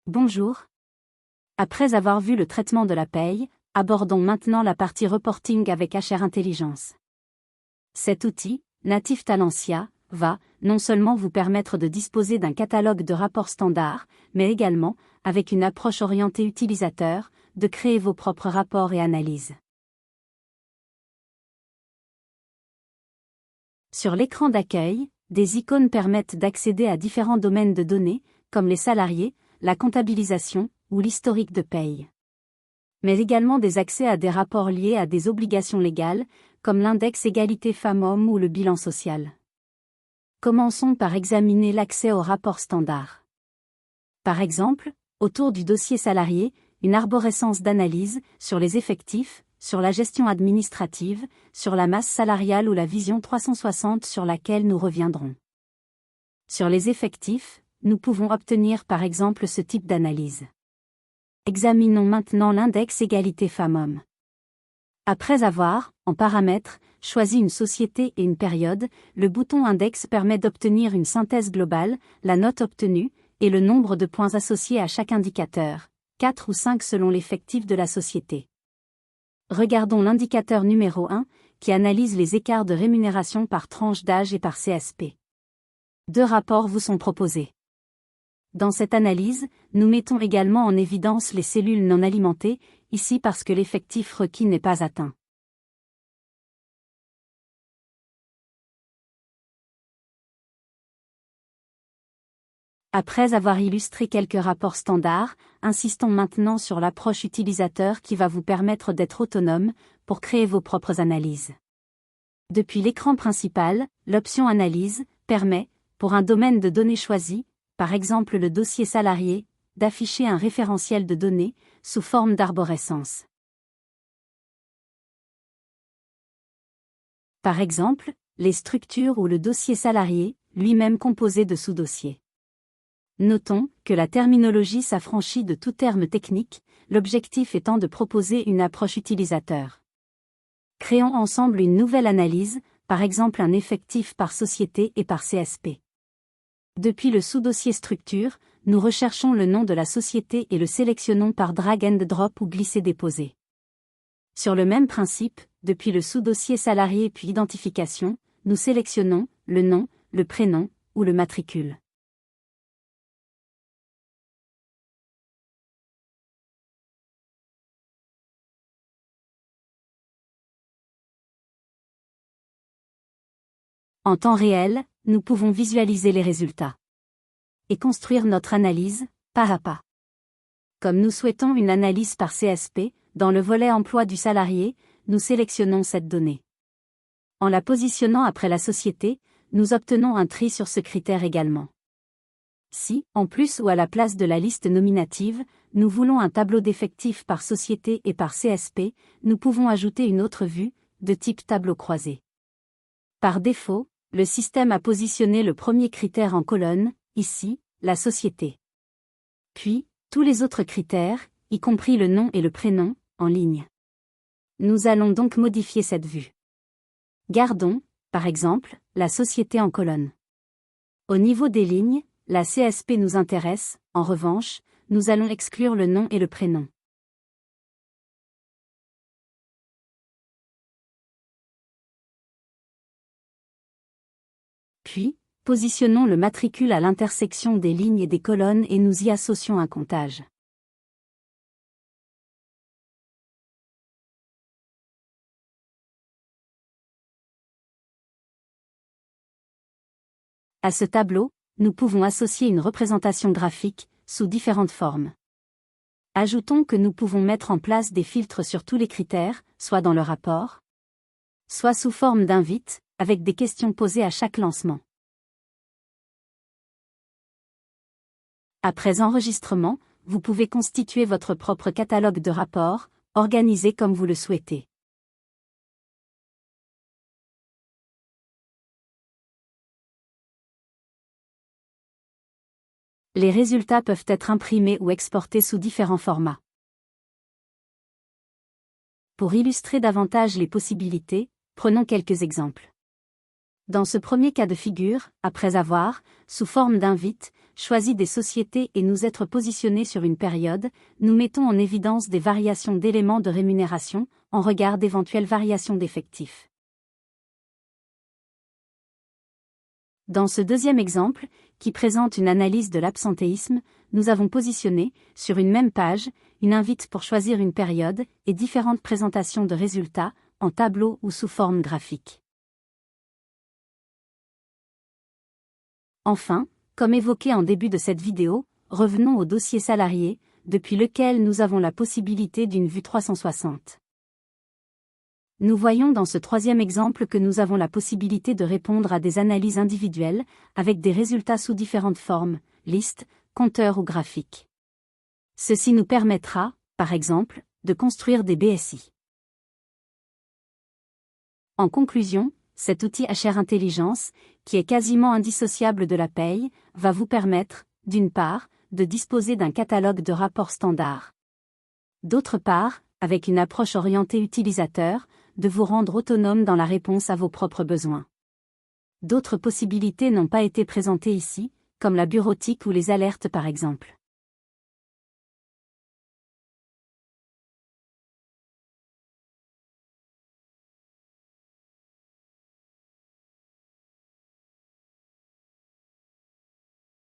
Bonjour. Après avoir vu le traitement de la paye, abordons maintenant la partie reporting avec HR Intelligence. Cet outil, natif Talentia, va non seulement vous permettre de disposer d'un catalogue de rapports standards, mais également, avec une approche orientée utilisateur, de créer vos propres rapports et analyses. Sur l'écran d'accueil, des icônes permettent d'accéder à différents domaines de données, comme les salariés, la comptabilisation ou l'historique de paye. Mais également des accès à des rapports liés à des obligations légales, comme l'index égalité femmes-hommes ou le bilan social. Commençons par examiner l'accès aux rapports standards. Par exemple, autour du dossier salarié, une arborescence d'analyse sur les effectifs, sur la gestion administrative, sur la masse salariale ou la vision 360 sur laquelle nous reviendrons. Sur les effectifs, nous pouvons obtenir par exemple ce type d'analyse. Examinons maintenant l'index égalité femmes-hommes. Après avoir, en paramètres, choisi une société et une période, le bouton Index permet d'obtenir une synthèse globale, la note obtenue, et le nombre de points associés à chaque indicateur, 4 ou 5 selon l'effectif de la société. Regardons l'indicateur numéro 1, qui analyse les écarts de rémunération par tranche d'âge et par CSP. 2 rapports vous sont proposés. Dans cette analyse, nous mettons également en évidence les cellules non alimentées, ici parce que l'effectif requis n'est pas atteint. Après avoir illustré quelques rapports standards, insistons maintenant sur l'approche utilisateur qui va vous permettre d'être autonome pour créer vos propres analyses. Depuis l'écran principal, l'option Analyse permet, pour un domaine de données choisi, par exemple le dossier salarié, d'afficher un référentiel de données sous forme d'arborescence. Par exemple, les structures ou le dossier salarié, lui-même composé de sous-dossiers. Notons que la terminologie s'affranchit de tout terme technique, l'objectif étant de proposer une approche utilisateur. Créons ensemble une nouvelle analyse, par exemple un effectif par société et par CSP. Depuis le sous-dossier structure, nous recherchons le nom de la société et le sélectionnons par drag and drop ou glisser-déposer. Sur le même principe, depuis le sous-dossier salarié puis identification, nous sélectionnons le nom, le prénom ou le matricule. En temps réel, nous pouvons visualiser les résultats et construire notre analyse, pas à pas. Comme nous souhaitons une analyse par CSP, dans le volet emploi du salarié, nous sélectionnons cette donnée. En la positionnant après la société, nous obtenons un tri sur ce critère également. Si, en plus ou à la place de la liste nominative, nous voulons un tableau d'effectifs par société et par CSP, nous pouvons ajouter une autre vue, de type tableau croisé. Par défaut, le système a positionné le premier critère en colonne, ici, la société. Puis, tous les autres critères, y compris le nom et le prénom, en ligne. Nous allons donc modifier cette vue. Gardons, par exemple, la société en colonne. Au niveau des lignes, la CSP nous intéresse, en revanche, nous allons exclure le nom et le prénom. Puis, positionnons le matricule à l'intersection des lignes et des colonnes et nous y associons un comptage. À ce tableau, nous pouvons associer une représentation graphique, sous différentes formes. Ajoutons que nous pouvons mettre en place des filtres sur tous les critères, soit dans le rapport, soit sous forme d'invite, avec des questions posées à chaque lancement. Après enregistrement, vous pouvez constituer votre propre catalogue de rapports, organisé comme vous le souhaitez. Les résultats peuvent être imprimés ou exportés sous différents formats. Pour illustrer davantage les possibilités, prenons quelques exemples. Dans ce premier cas de figure, après avoir, sous forme d'invite, choisi des sociétés et nous être positionnés sur une période, nous mettons en évidence des variations d'éléments de rémunération, en regard d'éventuelles variations d'effectifs. Dans ce deuxième exemple, qui présente une analyse de l'absentéisme, nous avons positionné, sur une même page, une invite pour choisir une période et différentes présentations de résultats, en tableau ou sous forme graphique. Enfin, comme évoqué en début de cette vidéo, revenons au dossier salarié, depuis lequel nous avons la possibilité d'une vue 360. Nous voyons dans ce troisième exemple que nous avons la possibilité de répondre à des analyses individuelles, avec des résultats sous différentes formes, listes, compteurs ou graphiques. Ceci nous permettra, par exemple, de construire des BSI. En conclusion, cet outil HR Intelligence, qui est quasiment indissociable de la paye, va vous permettre, d'une part, de disposer d'un catalogue de rapports standards. D'autre part, avec une approche orientée utilisateur, de vous rendre autonome dans la réponse à vos propres besoins. D'autres possibilités n'ont pas été présentées ici, comme la bureautique ou les alertes par exemple.